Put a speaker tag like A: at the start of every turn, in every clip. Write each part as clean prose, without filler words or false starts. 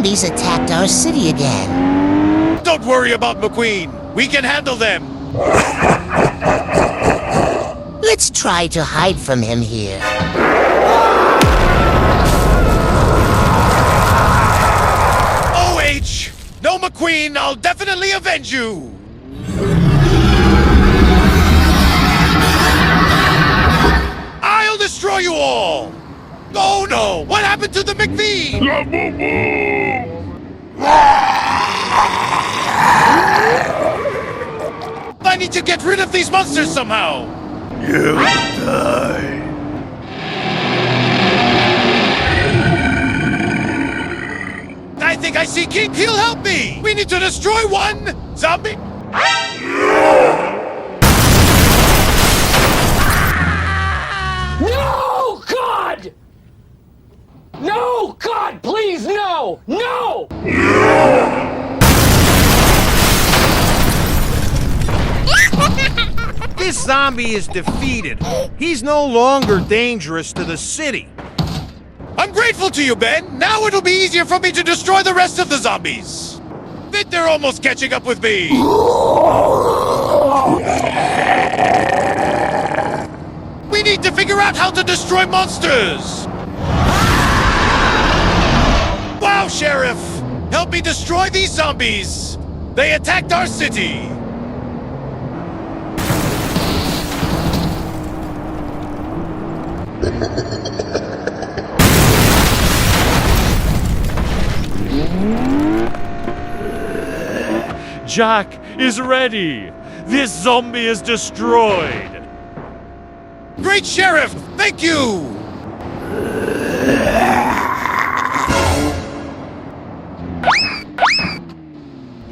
A: zombies attacked our city again.
B: Don't worry about McQueen. We can handle them.
A: Let's try to hide from him here.
B: OH! No, McQueen, I'll definitely avenge you! I'll destroy you all! Oh no! What happened to the McVean? I need to get rid of these monsters somehow!
C: You die.
B: I think I see King. He'll help me! We need to destroy one zombie!
D: No, God! No, God, please, no! No!
E: This zombie is defeated. He's no longer dangerous to the city.
B: I'm grateful to you, Ben! Now it'll be easier for me to destroy the rest of the zombies! They're almost catching up with me! We need to figure out how to destroy monsters! Wow, Sheriff! Help me destroy these zombies! They attacked our city!
F: Jack is ready. This zombie is destroyed.
B: Great Sheriff! Thank you!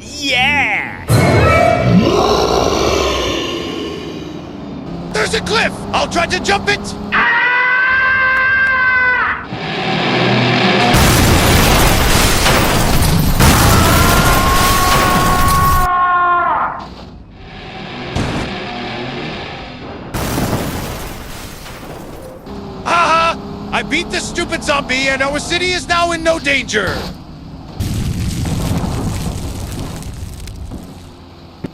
E: Yeah!
B: There's a cliff! I'll try to jump it! I beat this stupid zombie and our city is now in no danger!